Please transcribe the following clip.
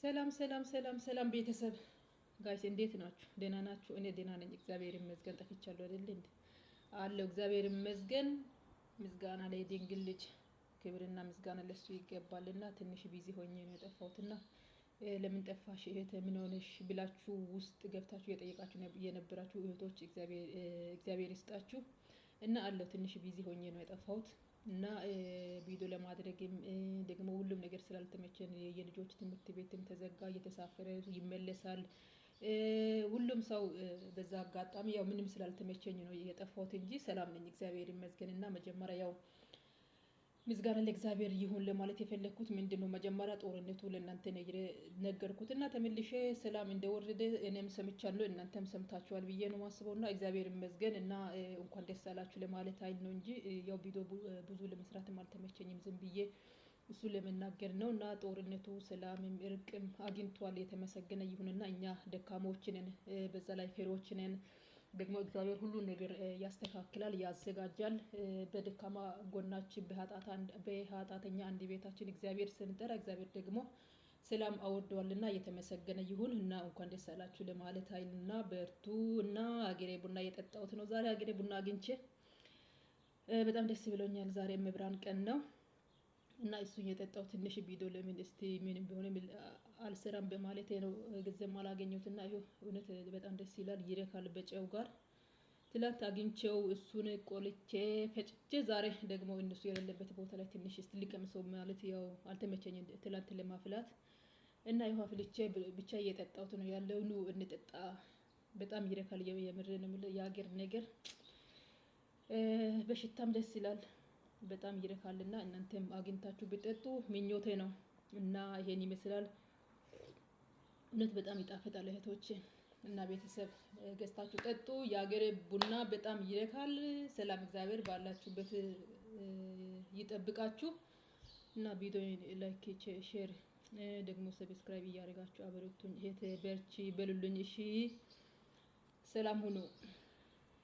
ሰላም ሰላም ሰላም ሰላም ቤተሰብ ጋይስ እንዴት ናችሁ? ደህና ናችሁ? እኔ ደህና ነኝ፣ እግዚአብሔር ይመስገን። ጠፍቻለሁ አይደል እንዴ? አለው እግዚአብሔር ይመስገን። ምስጋና ለድንግል ልጅ ክብርና ምስጋና ለሱ ይገባልና ትንሽ ቢዚ ሆኜ ነው የጠፋሁትና ለምን ጠፋሽ እህት ምን ሆነሽ ብላችሁ ውስጥ ገብታችሁ የጠየቃችሁ የነበራችሁ እህቶች እግዚአብሔር ይስጣችሁ እና አለው ትንሽ ቢዚ ሆኜ ነው የጠፋሁት እና ቪዲዮ ለማድረግም ደግሞ ሁሉም ነገር ስላልተመቸን የልጆች ትምህርት ቤትም ተዘጋ፣ እየተሳፈረ ይመለሳል ሁሉም ሰው በዛ አጋጣሚ ያው ምንም ስላልተመቸኝ ነው የጠፋሁት እንጂ ሰላም ነኝ እግዚአብሔር ይመስገን። እና መጀመሪያ ያው ምስጋና ለእግዚአብሔር ይሁን ለማለት የፈለኩት ምንድነው መጀመሪያ ጦርነቱ ለእናንተ ነገርኩትና ተመልሼ ሰላም እንደወረደ እኔም ሰምቻለሁ እናንተም ሰምታችኋል ብዬ ነው ማስበውና እግዚአብሔር ይመስገን እና እንኳን ደስ አላችሁ ለማለት አይል ነው እንጂ ያው ቪዲዮ ብዙ ለመስራትም አልተመቸኝም ዝም ብዬ እሱ ለመናገር ነው። እና ጦርነቱ ሰላምም እርቅም አግኝቷል የተመሰገነ ይሁንና እኛ ደካሞች ነን፣ በዛ ላይ ፈሪዎች ነን። ደግሞ እግዚአብሔር ሁሉ ነገር ያስተካክላል ያዘጋጃል። በደካማ ጎናችን በኃጢአተኛ አንድ ቤታችን እግዚአብሔር ስንጠራ እግዚአብሔር ደግሞ ሰላም አወርደዋልና የተመሰገነ ይሁን እና እንኳን ደስ አላችሁ ለማለት አይልና በርቱ። እና አገሬ ቡና እየጠጣሁት ነው ዛሬ አገሬ ቡና አግኝቼ በጣም ደስ ብሎኛል። ዛሬ መብራን ቀን ነው እና እሱን የጠጣው ትንሽ ቪዲዮ ለምን እስቲ ምንም ቢሆን አልሰራም በማለት ነው ጊዜም አላገኘሁትና ይሄው እውነት በጣም ደስ ይላል ይረካል በጨው ጋር ትላንት አግኝቼው እሱን ቆልቼ ፈጭቼ ዛሬ ደግሞ እነሱ የሌለበት ቦታ ላይ ትንሽ እስቲ ልቀምሰው ማለት ያው አልተመቸኝም ትላንት ለማፍላት እና ይሄው አፍልቼ ብቻ እየጠጣሁት ነው ያለው። ኑ እንጠጣ በጣም ይረካል የምር ነው የሚለው የሀገር ነገር በሽታም ደስ ይላል በጣም ይረካልና እናንተም አግኝታችሁ ብትጠጡ ምኞቴ ነው። እና ይሄን ይመስላል እውነት በጣም ይጣፍጣል እህቶቼ እና ቤተሰብ ገዝታችሁ ጠጡ። የሀገሬ ቡና በጣም ይረካል። ሰላም እግዚአብሔር ባላችሁበት ይጠብቃችሁ እና ቪዲዮ ላይክ ሼር ደግሞ ሰብስክራይብ እያደረጋችሁ አበረቱኝ እህት በርቺ በሉልኝ። እሺ ሰላም ሁኑ።